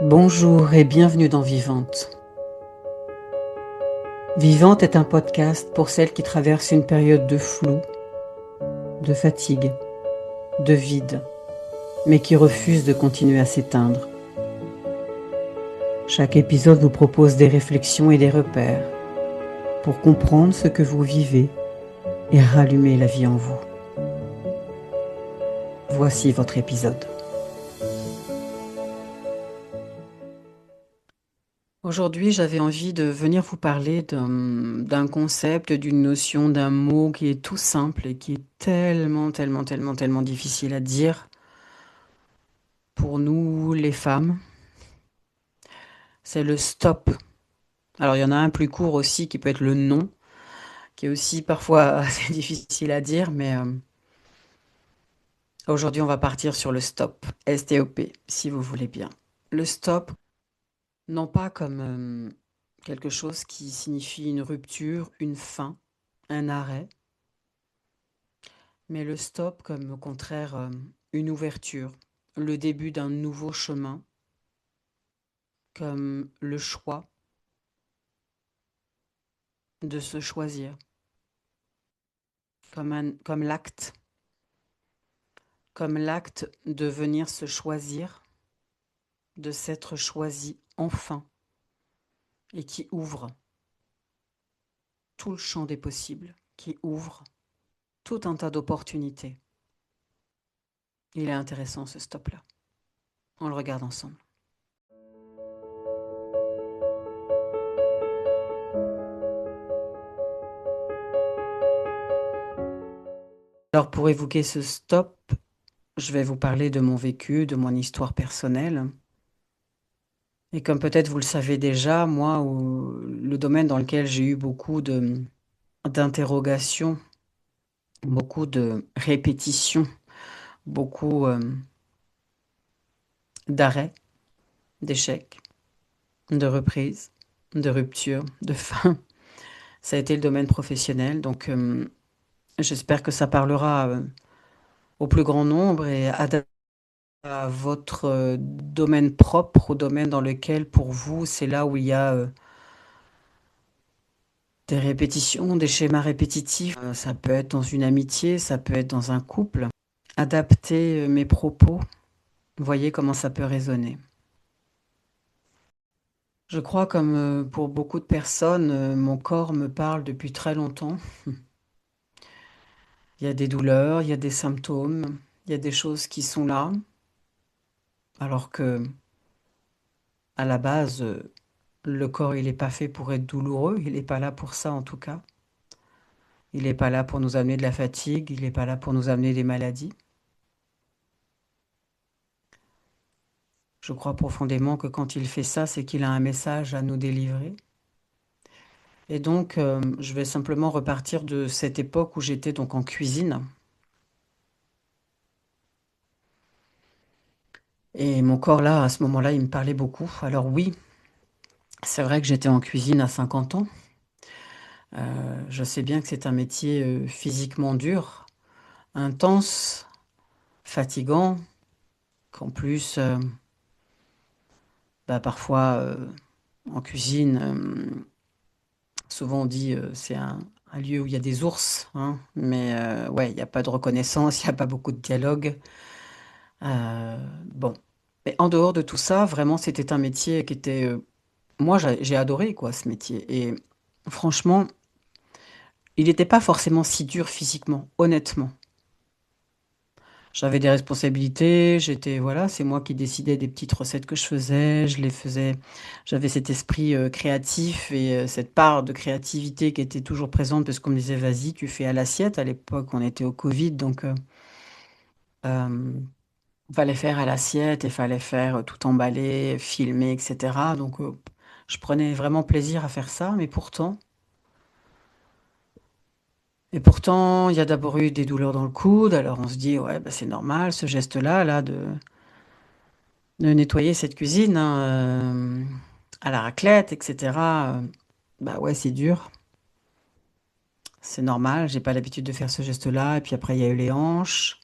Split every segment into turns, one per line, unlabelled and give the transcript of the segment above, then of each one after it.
Bonjour et bienvenue dans Vivante. Vivante est un podcast pour celles qui traversent une période de flou, de fatigue, de vide, mais qui refusent de continuer à s'éteindre. Chaque épisode vous propose des réflexions et des repères pour comprendre ce que vous vivez et rallumer la vie en vous. Voici votre épisode. Aujourd'hui, j'avais envie de venir vous parler d'un concept, d'une notion, d'un mot qui est tout simple et qui est tellement difficile à dire pour nous, les femmes. C'est le stop. Alors, il y en a un plus court aussi qui peut être le non, qui est aussi parfois assez difficile à dire, mais aujourd'hui, on va partir sur le stop. S-T-O-P, si vous voulez bien. Le stop, non pas comme quelque chose qui signifie une rupture, une fin, un arrêt, mais le stop comme au contraire une ouverture, le début d'un nouveau chemin, comme le choix de se choisir, comme l'acte de venir se choisir, de s'être choisi enfin, et qui ouvre tout le champ des possibles, qui ouvre tout un tas d'opportunités. Il est intéressant ce stop-là. On le regarde ensemble. Alors pour évoquer ce stop, je vais vous parler de mon vécu, de mon histoire personnelle. Et comme peut-être vous le savez déjà, moi, le domaine dans lequel j'ai eu beaucoup d'interrogations, beaucoup de répétitions, beaucoup d'arrêts, d'échecs, de reprises, de ruptures, de fin, ça a été le domaine professionnel. Donc j'espère que ça parlera au plus grand nombre et à votre domaine propre, au domaine dans lequel pour vous, c'est là où il y a des répétitions, des schémas répétitifs. Ça peut être dans une amitié, ça peut être dans un couple. Adapter mes propos, voyez comment ça peut résonner. Je crois comme pour beaucoup de personnes, mon corps me parle depuis très longtemps. Il y a des douleurs, il y a des symptômes, il y a des choses qui sont là, alors que à la base, le corps, il n'est pas fait pour être douloureux, il n'est pas là pour ça en tout cas. Il n'est pas là pour nous amener de la fatigue, il n'est pas là pour nous amener des maladies. Je crois profondément que quand il fait ça, c'est qu'il a un message à nous délivrer. Et donc, je vais simplement repartir de cette époque où j'étais donc en cuisine. Et mon corps là, à ce moment-là, il me parlait beaucoup. Alors oui, c'est vrai que j'étais en cuisine à 50 ans. Je sais bien que c'est un métier physiquement dur, intense, fatigant, qu'en plus, bah, parfois en cuisine, souvent on dit c'est un lieu où il y a des ours, hein, mais ouais, il n'y a pas de reconnaissance, il n'y a pas beaucoup de dialogue. Bon, mais en dehors de tout ça, vraiment, c'était un métier qui était, moi, j'ai adoré quoi, ce métier. Et franchement, il n'était pas forcément si dur physiquement, honnêtement. J'avais des responsabilités, j'étais, voilà, c'est moi qui décidais des petites recettes que je faisais, je les faisais, j'avais cet esprit créatif et cette part de créativité qui était toujours présente parce qu'on me disait, vas-y, tu fais à l'assiette. À l'époque, on était au Covid, donc euh, il fallait faire à l'assiette, il fallait faire tout emballer, filmer, etc. Donc je prenais vraiment plaisir à faire ça, mais pourtant, il y a d'abord eu des douleurs dans le coude, alors on se dit, ouais, bah, c'est normal, ce geste-là, là, de nettoyer cette cuisine hein, à la raclette, etc. Bah ouais, c'est dur. C'est normal, j'ai pas l'habitude de faire ce geste-là. Et puis après, il y a eu les hanches.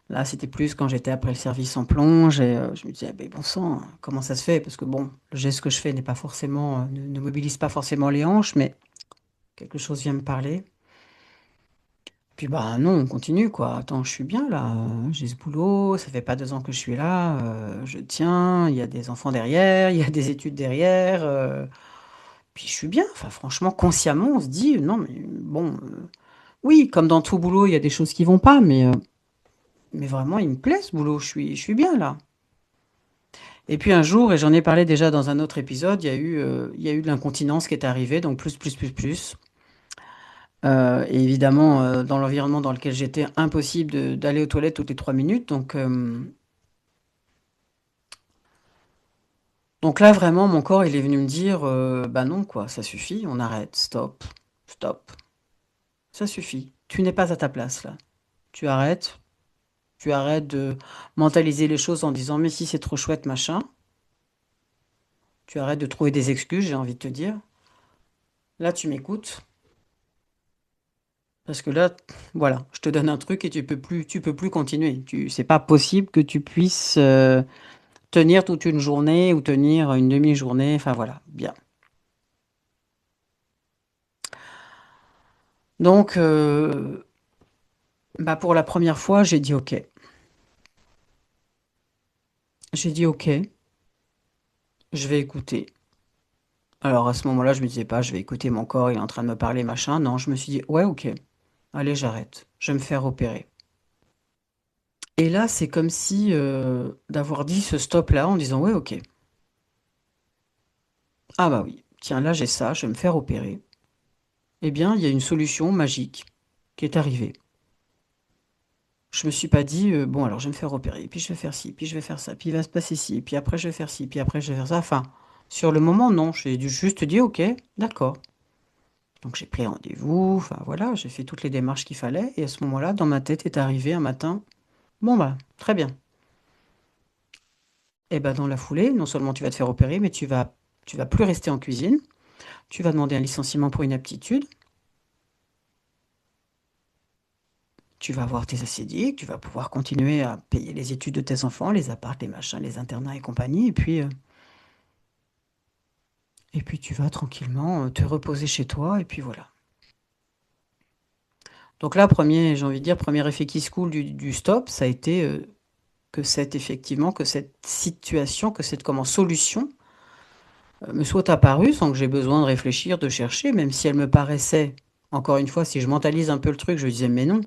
Là, c'était plus quand j'étais après le service en plonge et je me disais: «Beh, bon sang, comment ça se fait?» parce que bon, le geste que je fais n'est pas forcément, ne mobilise pas forcément les hanches, mais quelque chose vient me parler. Puis, bah, non, on continue quoi. Attends, je suis bien là, j'ai ce boulot, ça fait pas 2 ans que je suis là, je tiens, il y a des enfants derrière, il y a des études derrière, puis je suis bien. Enfin franchement, consciemment, on se dit: «Non mais bon, oui, comme dans tout boulot, il y a des choses qui vont pas, mais vraiment il me plaît ce boulot, je suis bien là». Et puis un jour, et j'en ai parlé déjà dans un autre épisode, il y a eu de l'incontinence qui est arrivée, donc plus, plus, plus, plus. Et évidemment, dans l'environnement dans lequel j'étais, impossible d'aller aux toilettes toutes les 3 minutes. Donc là, vraiment, mon corps, il est venu me dire, bah non, quoi, ça suffit, on arrête, stop, stop, ça suffit. Tu n'es pas à ta place là. Tu arrêtes, tu arrêtes de mentaliser les choses en disant, mais si c'est trop chouette, machin. Tu arrêtes de trouver des excuses, j'ai envie de te dire. Là, tu m'écoutes. Parce que là, voilà, je te donne un truc et tu peux plus continuer. C'est pas possible que tu puisses tenir toute une journée ou tenir une demi-journée. Enfin voilà, bien. Donc, bah pour la première fois, j'ai dit OK. J'ai dit OK, je vais écouter. Alors à ce moment-là, je me disais pas, je vais écouter mon corps, il est en train de me parler, machin. Non, je me suis dit, ouais, OK, allez, j'arrête. Je vais me faire opérer. Et là, c'est comme si d'avoir dit ce stop-là en disant, ouais, OK. Ah bah oui, tiens, là j'ai ça, je vais me faire opérer. Eh bien, il y a une solution magique qui est arrivée. Je me suis pas dit, bon, alors je vais me faire opérer, puis je vais faire ci, puis je vais faire ça, puis il va se passer ci, puis après je vais faire ci, puis après je vais faire ça. Enfin, sur le moment, non, juste dit, ok, d'accord. Donc j'ai pris rendez-vous, enfin voilà, j'ai fait toutes les démarches qu'il fallait, et à ce moment-là, dans ma tête est arrivé un matin, bon bah, très bien. Et bah dans la foulée, non seulement tu vas te faire opérer, mais tu vas plus rester en cuisine, tu vas demander un licenciement pour inaptitude, tu vas avoir tes assédiques, tu vas pouvoir continuer à payer les études de tes enfants, les apparts, les machins, les internats et compagnie, et puis tu vas tranquillement te reposer chez toi, et puis voilà. Donc là, j'ai envie de dire, premier effet qui se coule du stop, ça a été que cette situation, que cette solution me soit apparue sans que j'ai besoin de réfléchir, de chercher, même si elle me paraissait, encore une fois, si je mentalise un peu le truc, je disais, mais non,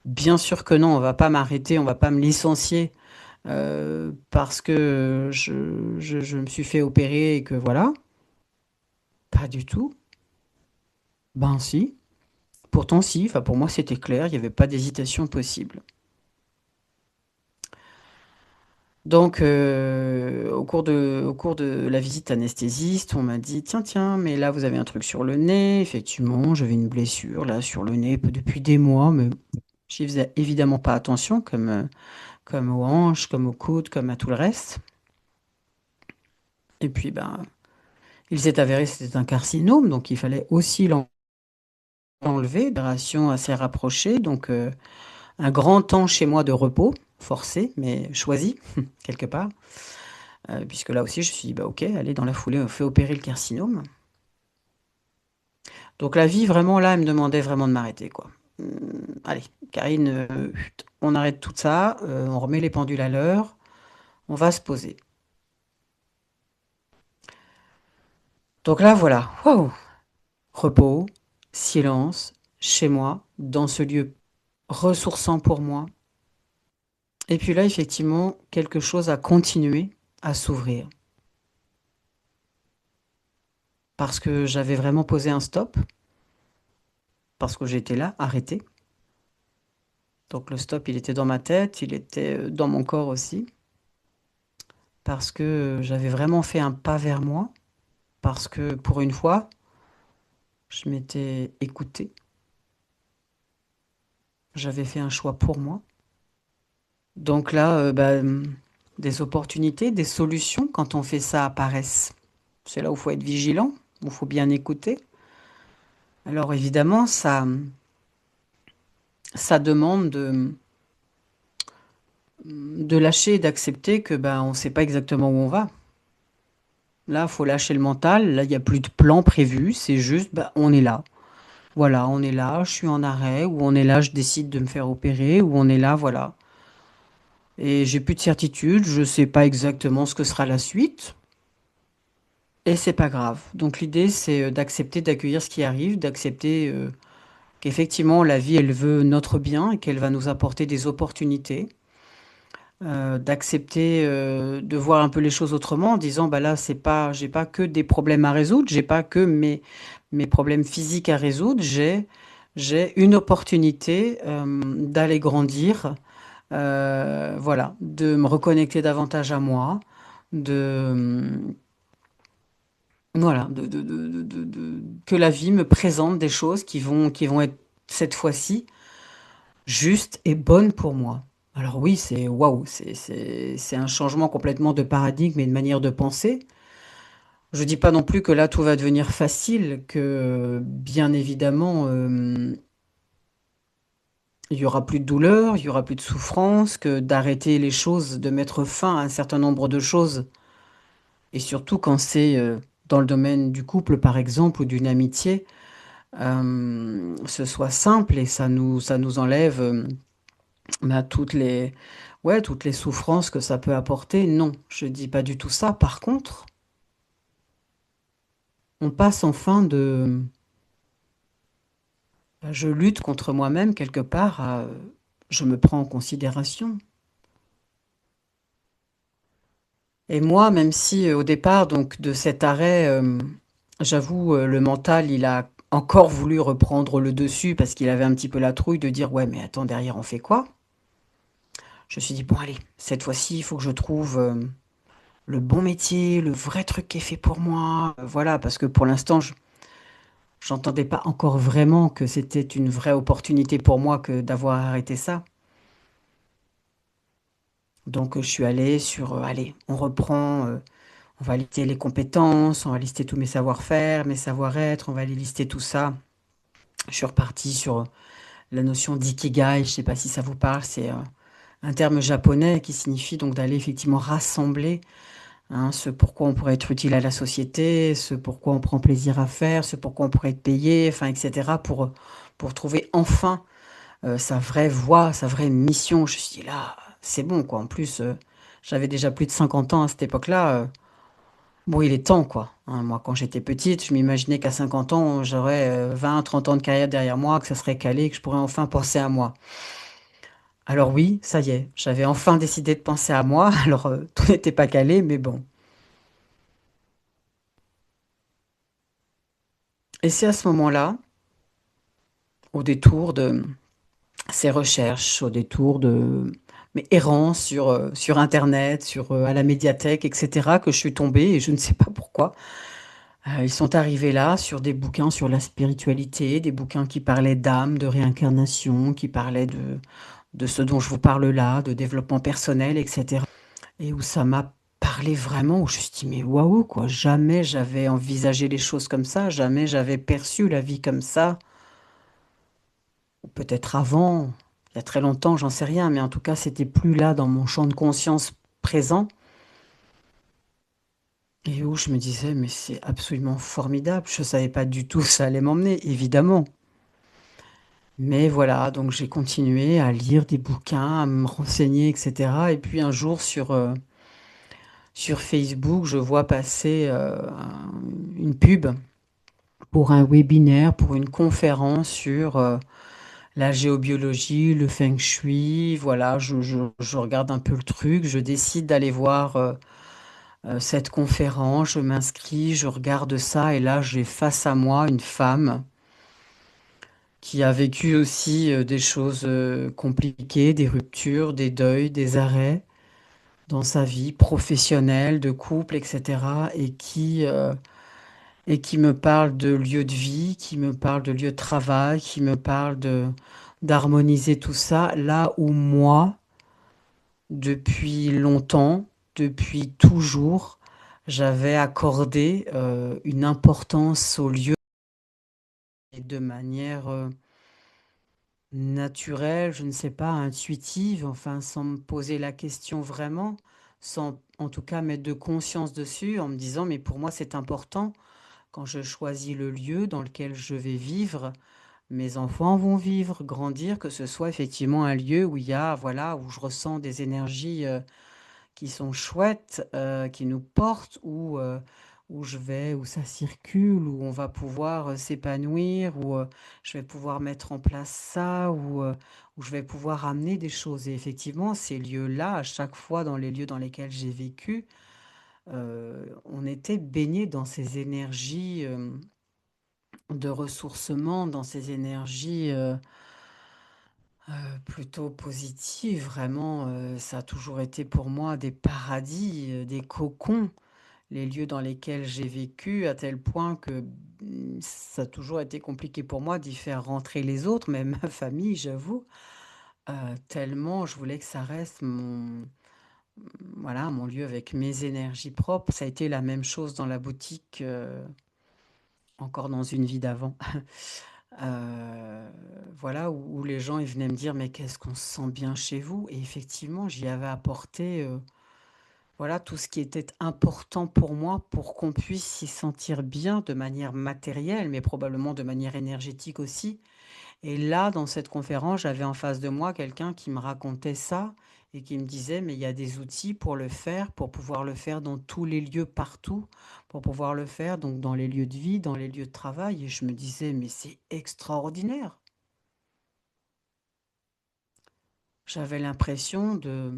bien sûr que non, on va pas m'arrêter, on va pas me licencier parce que je me suis fait opérer et que voilà. Pas du tout. Ben si. Pourtant si, enfin pour moi c'était clair, il n'y avait pas d'hésitation possible. Donc au cours de la visite anesthésiste, on m'a dit, tiens, tiens, mais là vous avez un truc sur le nez. Effectivement, j'avais une blessure là sur le nez depuis des mois, mais j'y faisais évidemment pas attention, comme aux hanches, comme aux coudes, comme à tout le reste. Et puis ben, il s'est avéré que c'était un carcinome, donc il fallait aussi l'enlever, opération assez rapprochée, donc un grand temps chez moi de repos, forcé, mais choisi, quelque part. Puisque là aussi, je me suis dit, bah ok, allez, dans la foulée, on fait opérer le carcinome. Donc la vie, vraiment, là, elle me demandait vraiment de m'arrêter, quoi. Allez, Karine, on arrête tout ça, on remet les pendules à l'heure, on va se poser. Donc là, voilà, waouh, repos, silence, chez moi, dans ce lieu ressourçant pour moi. Et puis là, effectivement, quelque chose a continué à s'ouvrir. Parce que j'avais vraiment posé un stop, parce que j'étais là, arrêté. Donc le stop, il était dans ma tête, il était dans mon corps aussi, parce que j'avais vraiment fait un pas vers moi, parce que pour une fois, je m'étais écoutée, j'avais fait un choix pour moi. Donc là, bah, des opportunités, des solutions, quand on fait ça, apparaissent. C'est là où il faut être vigilant, où il faut bien écouter. Alors évidemment, ça demande de lâcher et d'accepter que, ben, on sait pas exactement où on va. Là, faut lâcher le mental. Là, il y a plus de plan prévu. C'est juste, ben, on est là. Voilà, on est là, je suis en arrêt, ou on est là, je décide de me faire opérer, ou on est là, voilà. Et j'ai plus de certitude, je sais pas exactement ce que sera la suite, et c'est pas grave. Donc l'idée, c'est d'accepter, d'accueillir ce qui arrive, d'accepter qu'effectivement la vie, elle veut notre bien et qu'elle va nous apporter des opportunités, d'accepter de voir un peu les choses autrement en disant, bah là, c'est pas, j'ai pas que des problèmes à résoudre, j'ai pas que mes problèmes physiques à résoudre, j'ai une opportunité d'aller grandir, voilà, de me reconnecter davantage à moi, de voilà, que la vie me présente des choses qui vont être cette fois-ci justes et bonnes pour moi. Alors oui, c'est waouh, c'est un changement complètement de paradigme et de manière de penser. Je dis pas non plus que là tout va devenir facile, que bien évidemment il y aura plus de douleur, il y aura plus de souffrance, que d'arrêter les choses, de mettre fin à un certain nombre de choses. Et surtout quand c'est dans le domaine du couple, par exemple, ou d'une amitié, ce soit simple et ça nous enlève bah, ouais, toutes les souffrances que ça peut apporter. Non, je dis pas du tout ça. Par contre, on passe enfin de je lutte contre moi-même quelque part à je me prends en considération. Et moi, même si au départ, donc, de cet arrêt, j'avoue, le mental, il a encore voulu reprendre le dessus parce qu'il avait un petit peu la trouille de dire, ouais, mais attends, derrière, on fait quoi? Je me suis dit, bon, allez, cette fois-ci, il faut que je trouve le bon métier, le vrai truc qui est fait pour moi. Voilà, parce que pour l'instant, j'entendais pas encore vraiment que c'était une vraie opportunité pour moi que d'avoir arrêté ça. Donc, je suis allée sur, allez, on reprend. On va lister les compétences, on va lister tous mes savoir-faire, mes savoir-être, on va aller lister tout ça. Je suis reparti sur la notion d'ikigai, je ne sais pas si ça vous parle, c'est un terme japonais qui signifie donc d'aller effectivement rassembler hein, ce pourquoi on pourrait être utile à la société, ce pourquoi on prend plaisir à faire, ce pourquoi on pourrait être payé, enfin, etc. pour trouver enfin sa vraie voie, sa vraie mission. Je me suis dit là, c'est bon quoi. En plus, j'avais déjà plus de 50 ans à cette époque-là. Bon, il est temps, quoi. Hein, moi, quand j'étais petite, je m'imaginais qu'à 50 ans, j'aurais 20, 30 ans de carrière derrière moi, que ça serait calé, que je pourrais enfin penser à moi. Alors oui, ça y est, j'avais enfin décidé de penser à moi. Alors, tout n'était pas calé, mais bon. Et c'est à ce moment-là, au détour de ces recherches, au détour de mes errances sur Internet, à la médiathèque, etc., que je suis tombée, et je ne sais pas pourquoi. Ils sont arrivés là sur des bouquins sur la spiritualité, des bouquins qui parlaient d'âme, de réincarnation, qui parlaient de ce dont je vous parle là, de développement personnel, etc. Et où ça m'a parlé vraiment, où je me suis dit, mais waouh, quoi, jamais j'avais envisagé les choses comme ça, jamais j'avais perçu la vie comme ça, ou peut-être avant, il y a très longtemps, j'en sais rien, mais en tout cas, c'était plus là dans mon champ de conscience présent, et où je me disais, mais c'est absolument formidable, je ne savais pas du tout où ça allait m'emmener, évidemment. Mais voilà, donc j'ai continué à lire des bouquins, à me renseigner, etc. Et puis un jour sur Facebook, je vois passer une pub pour un webinaire, pour une conférence sur la géobiologie, le feng shui. Voilà, je regarde un peu le truc, je décide d'aller voir cette conférence, je m'inscris, je regarde ça et là j'ai face à moi une femme qui a vécu aussi des choses compliquées, des ruptures, des deuils, des arrêts dans sa vie professionnelle, de couple, etc. Et qui me parle de lieu de vie, qui me parle de lieu de travail, qui me parle de d'harmoniser tout ça, là où moi, depuis longtemps, depuis toujours, j'avais accordé une importance au lieu et de manière naturelle, je ne sais pas, intuitive, enfin, sans me poser la question vraiment, sans en tout cas mettre de conscience dessus, en me disant, mais pour moi, c'est important quand je choisis le lieu dans lequel je vais vivre, mes enfants vont vivre, grandir, que ce soit effectivement un lieu où il y a, voilà, où je ressens des énergies qui sont chouettes, qui nous portent, où je vais, où ça circule, où on va pouvoir s'épanouir, où je vais pouvoir mettre en place ça, où je vais pouvoir amener des choses. Et effectivement, ces lieux-là, à chaque fois dans les lieux dans lesquels j'ai vécu, on était baigné dans ces énergies de ressourcement, dans ces énergies plutôt positives. Vraiment, ça a toujours été pour moi des paradis, des cocons, les lieux dans lesquels j'ai vécu, à tel point que ça a toujours été compliqué pour moi d'y faire rentrer les autres, même ma famille, j'avoue, tellement je voulais que ça reste voilà, mon lieu avec mes énergies propres. Ça a été la même chose dans la boutique, encore dans une vie d'avant. Heu, voilà, où les gens, ils venaient me dire: «Mais qu'est-ce qu'on se sent bien chez vous?» Et effectivement, j'y avais apporté, voilà, tout ce qui était important pour moi, pour qu'on puisse s'y sentir bien de manière matérielle, mais probablement de manière énergétique aussi. Et là, dans cette conférence, j'avais en face de moi quelqu'un qui me racontait ça et qui me disait: «Mais il y a des outils pour le faire, pour pouvoir le faire dans tous les lieux, partout, pour pouvoir le faire donc dans les lieux de vie, dans les lieux de travail». Et je me disais: «Mais c'est extraordinaire!» J'avais l'impression de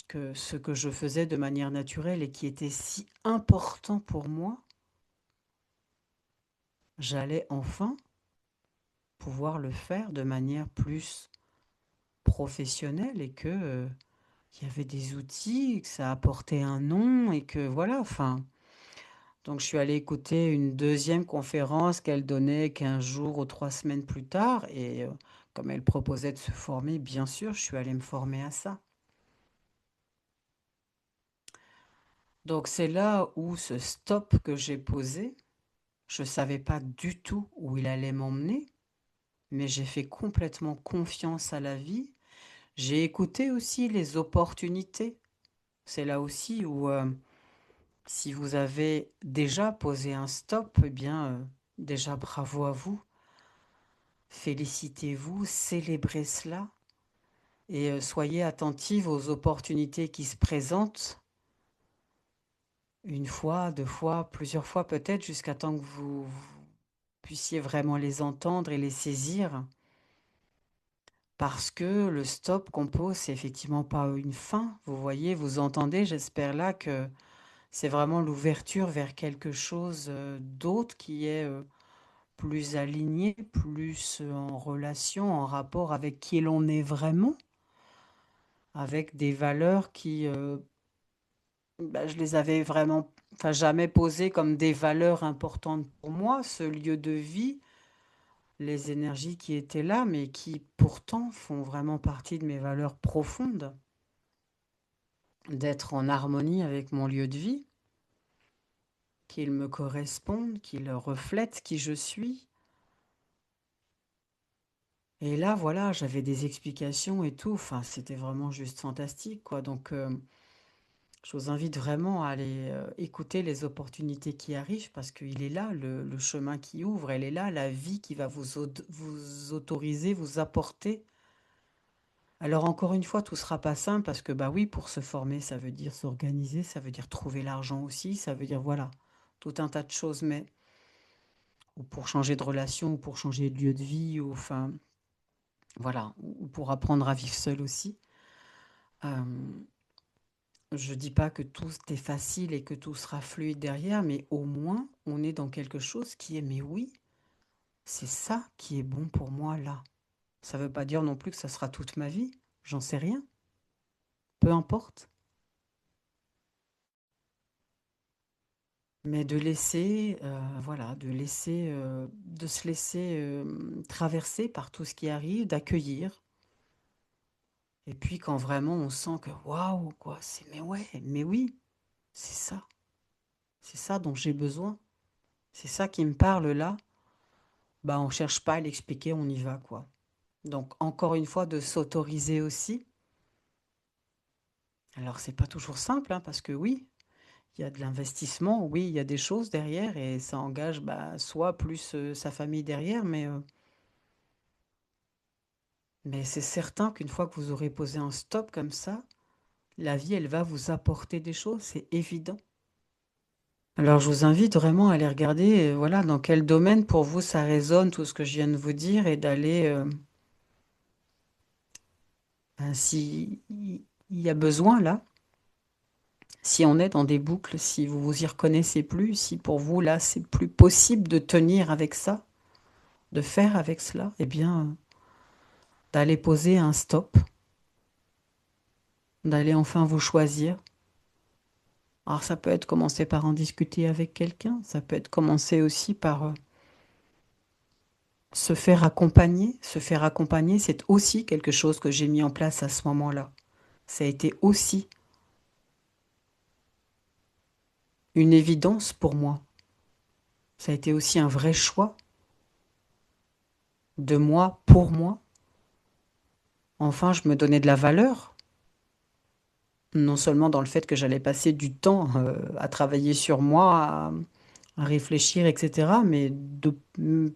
que ce que je faisais de manière naturelle et qui était si important pour moi, j'allais enfin pouvoir le faire de manière plus professionnelle et que, il y avait des outils, que ça apportait un nom et que voilà, enfin, donc je suis allée écouter une deuxième conférence qu'elle donnait 15 jours ou 3 semaines plus tard et comme elle proposait de se former, bien sûr, je suis allée me former à ça. Donc c'est là où ce stop que j'ai posé, je savais pas du tout où il allait m'emmener, mais j'ai fait complètement confiance à la vie. J'ai écouté aussi les opportunités. C'est là aussi où, si vous avez déjà posé un stop, eh bien, déjà bravo à vous. Félicitez-vous, célébrez cela et soyez attentive aux opportunités qui se présentent une fois, 2 fois, plusieurs fois peut-être jusqu'à temps que vous puissiez vraiment les entendre et les saisir. Parce que le stop qu'on pose, c'est effectivement pas une fin. Vous voyez, vous entendez, j'espère là que c'est vraiment l'ouverture vers quelque chose, d'autre qui est, plus aligné, plus, en relation, en rapport avec qui l'on est vraiment, avec des valeurs qui, bah, je les avais vraiment enfin jamais posées comme des valeurs importantes pour moi, ce lieu de vie, les énergies qui étaient là, mais qui pourtant font vraiment partie de mes valeurs profondes. D'être en harmonie avec mon lieu de vie, qu'il me corresponde, qu'il reflète qui je suis. Et là, voilà, j'avais des explications et tout. Enfin, c'était vraiment juste fantastique, quoi. Donc, je vous invite vraiment à aller écouter les opportunités qui arrivent parce qu'il est là, le chemin qui ouvre. Elle est là, la vie qui va vous autoriser, vous apporter. Alors, encore une fois, tout sera pas simple parce que, bah oui, pour se former, ça veut dire s'organiser, ça veut dire trouver l'argent aussi, ça veut dire, voilà, tout un tas de choses. Mais, ou pour changer de relation, ou pour changer de lieu de vie, ou enfin, voilà, ou pour apprendre à vivre seul aussi. Euh, je dis pas que tout est facile et que tout sera fluide derrière, mais au moins, on est dans quelque chose qui est, mais oui, c'est ça qui est bon pour moi là. Ça veut pas dire non plus que ça sera toute ma vie, j'en sais rien, peu importe. Mais de laisser, voilà, de se laisser traverser par tout ce qui arrive, d'accueillir. Et puis quand vraiment on sent que waouh, quoi, c'est mais ouais, mais oui, c'est ça. C'est ça dont j'ai besoin. C'est ça qui me parle là. Bah, on cherche pas à l'expliquer, on y va, quoi. Donc encore une fois, de s'autoriser aussi. Alors c'est pas toujours simple, hein, parce que oui, il y a de l'investissement, oui, il y a des choses derrière et ça engage bah, soi plus sa famille derrière, mais c'est certain qu'une fois que vous aurez posé un stop comme ça, la vie, elle va vous apporter des choses, c'est évident. Alors je vous invite vraiment à aller regarder, voilà, dans quel domaine pour vous ça résonne, tout ce que je viens de vous dire, et d'aller, ben, si il y a besoin là, si on est dans des boucles, si vous vous y reconnaissez plus, si pour vous là c'est plus possible de tenir avec ça, de faire avec cela, eh bien d'aller poser un stop, d'aller enfin vous choisir. Alors ça peut être commencer par en discuter avec quelqu'un, ça peut être commencer aussi par se faire accompagner. Se faire accompagner, c'est aussi quelque chose que j'ai mis en place à ce moment-là. Ça a été aussi une évidence pour moi. Ça a été aussi un vrai choix de moi pour moi. Enfin, je me donnais de la valeur, non seulement dans le fait que j'allais passer du temps à travailler sur moi, à réfléchir, etc., mais de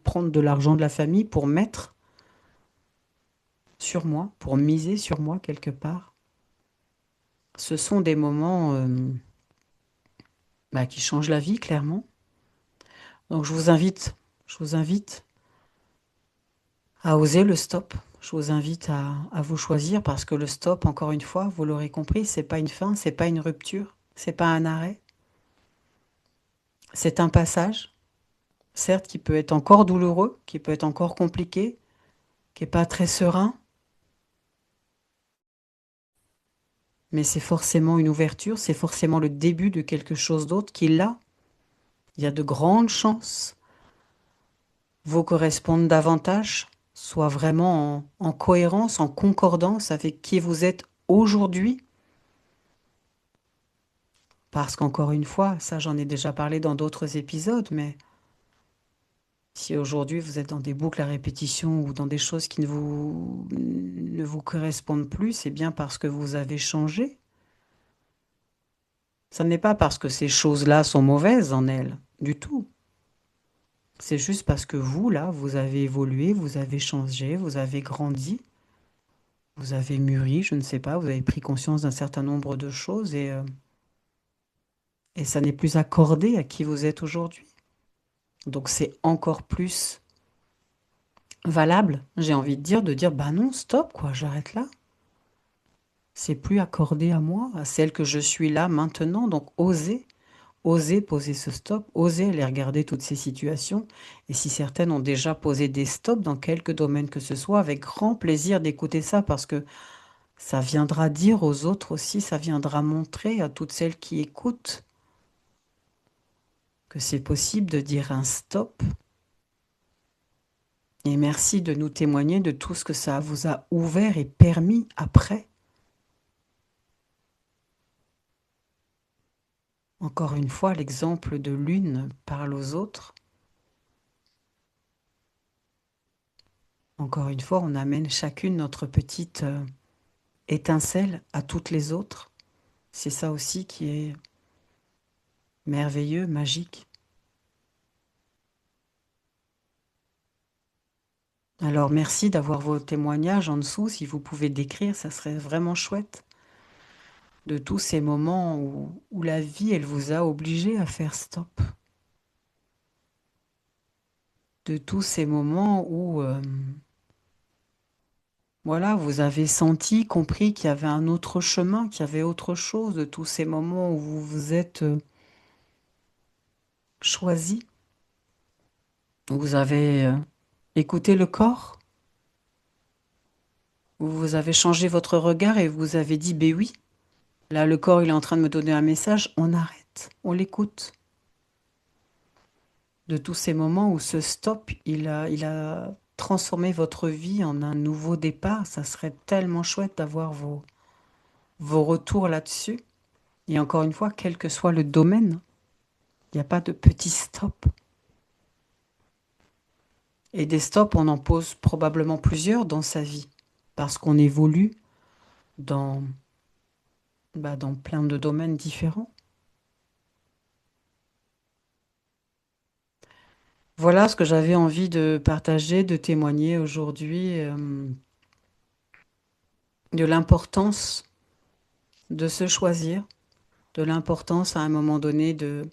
prendre de l'argent de la famille pour mettre sur moi, pour miser sur moi quelque part. Ce sont des moments bah, qui changent la vie, clairement. Donc je vous invite à oser le stop. Je vous invite à vous choisir parce que le stop, encore une fois, vous l'aurez compris, c'est pas une fin, c'est pas une rupture, c'est pas un arrêt, c'est un passage, certes qui peut être encore douloureux, qui peut être encore compliqué, qui est pas très serein, mais c'est forcément une ouverture, c'est forcément le début de quelque chose d'autre qui là, il y a de grandes chances vous correspondent davantage, soit vraiment en cohérence, en concordance avec qui vous êtes aujourd'hui. Parce qu'encore une fois, ça j'en ai déjà parlé dans d'autres épisodes, mais si aujourd'hui vous êtes dans des boucles à répétition ou dans des choses qui ne vous correspondent plus, c'est bien parce que vous avez changé. Ça n'est pas parce que ces choses-là sont mauvaises en elles, du tout. C'est juste parce que vous, là, vous avez évolué, vous avez changé, vous avez grandi, vous avez mûri, je ne sais pas, vous avez pris conscience d'un certain nombre de choses et ça n'est plus accordé à qui vous êtes aujourd'hui. Donc c'est encore plus valable, j'ai envie de dire, bah non, stop, quoi, j'arrête là. C'est plus accordé à moi, à celle que je suis là maintenant, donc oser poser ce stop, oser aller regarder toutes ces situations. Et si certaines ont déjà posé des stops dans quelques domaines que ce soit, avec grand plaisir d'écouter ça, parce que ça viendra dire aux autres aussi, ça viendra montrer à toutes celles qui écoutent que c'est possible de dire un stop. Et merci de nous témoigner de tout ce que ça vous a ouvert et permis après. Encore une fois, l'exemple de l'une parle aux autres. Encore une fois, on amène chacune notre petite étincelle à toutes les autres. C'est ça aussi qui est merveilleux, magique. Alors merci d'avoir vos témoignages en dessous. Si vous pouvez décrire, ça serait vraiment chouette. De tous ces moments où la vie, elle vous a obligé à faire stop. De tous ces moments où voilà, vous avez senti, compris qu'il y avait un autre chemin, qu'il y avait autre chose. De tous ces moments où vous vous êtes choisi, où vous avez écouté le corps, où vous avez changé votre regard et vous avez dit, ben oui, là le corps il est en train de me donner un message, on arrête, on l'écoute. De tous ces moments où ce stop, il a transformé votre vie en un nouveau départ, ça serait tellement chouette d'avoir vos retours là-dessus. Et encore une fois, quel que soit le domaine, il n'y a pas de petit stop. Et des stops, on en pose probablement plusieurs dans sa vie, parce qu'on évolue dans, dans plein de domaines différents. Voilà ce que j'avais envie de partager, de témoigner aujourd'hui, de l'importance de se choisir, de l'importance à un moment donné de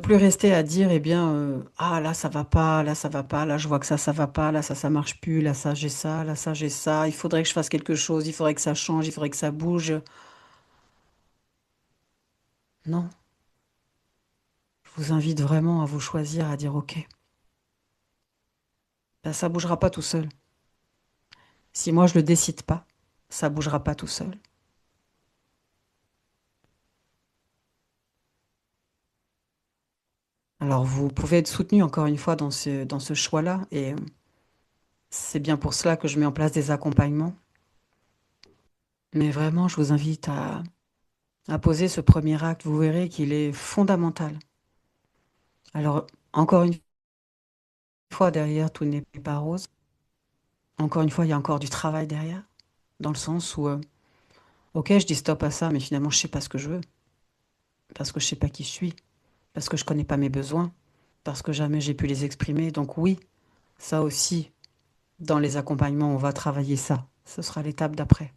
plus rester à dire, eh bien, ah là ça va pas, là ça va pas, là je vois que ça va pas, là ça marche plus, là ça j'ai ça, là ça j'ai ça, il faudrait que je fasse quelque chose, il faudrait que ça change, il faudrait que ça bouge. Non, je vous invite vraiment à vous choisir, à dire ok, ben, ça bougera pas tout seul. Si moi je le décide pas, ça bougera pas tout seul. Alors vous pouvez être soutenu encore une fois dans ce choix-là et c'est bien pour cela que je mets en place des accompagnements. Mais vraiment, je vous invite à poser ce premier acte. Vous verrez qu'il est fondamental. Alors, encore une fois, derrière, tout n'est pas rose. Encore une fois, il y a encore du travail derrière, dans le sens où, ok, je dis stop à ça, mais finalement, je sais pas ce que je veux, parce que je sais pas qui je suis, parce que je connais pas mes besoins, parce que jamais j'ai pu les exprimer. Donc oui, ça aussi, dans les accompagnements, on va travailler ça. Ce sera l'étape d'après.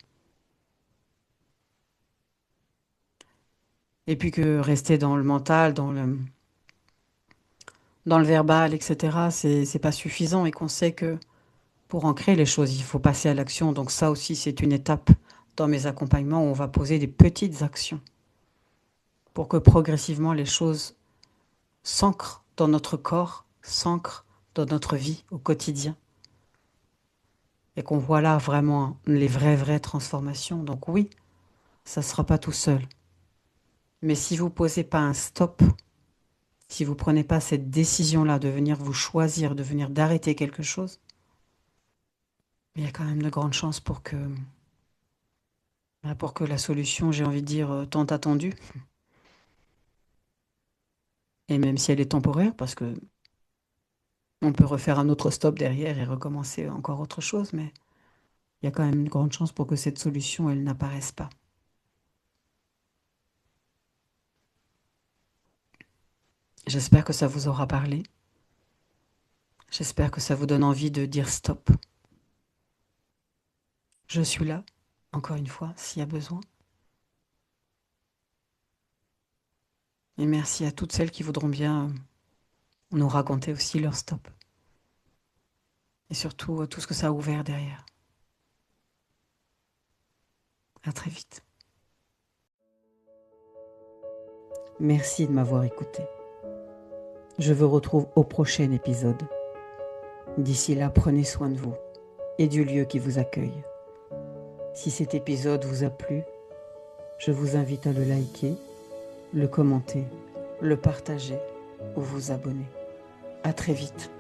Et puis que rester dans le mental, dans le verbal, etc., c'est pas suffisant et qu'on sait que pour ancrer les choses, il faut passer à l'action. Donc ça aussi, c'est une étape dans mes accompagnements où on va poser des petites actions pour que progressivement les choses s'ancrent dans notre corps, s'ancrent dans notre vie au quotidien et qu'on voit là vraiment les vraies transformations. Donc oui, ça ne sera pas tout seul. Mais si vous ne posez pas un stop, si vous ne prenez pas cette décision-là de venir vous choisir, de venir d'arrêter quelque chose, il y a quand même de grandes chances pour que la solution, j'ai envie de dire, tant attendue, et même si elle est temporaire, parce que on peut refaire un autre stop derrière et recommencer encore autre chose, mais il y a quand même une grande chance pour que cette solution, elle n'apparaisse pas. J'espère que ça vous aura parlé. J'espère que ça vous donne envie de dire stop. Je suis là, encore une fois, s'il y a besoin. Et merci à toutes celles qui voudront bien nous raconter aussi leur stop. Et surtout, tout ce que ça a ouvert derrière. À très vite. Merci de m'avoir écouté. Je vous retrouve au prochain épisode. D'ici là, prenez soin de vous et du lieu qui vous accueille. Si cet épisode vous a plu, je vous invite à le liker, le commenter, le partager ou vous abonner. À très vite.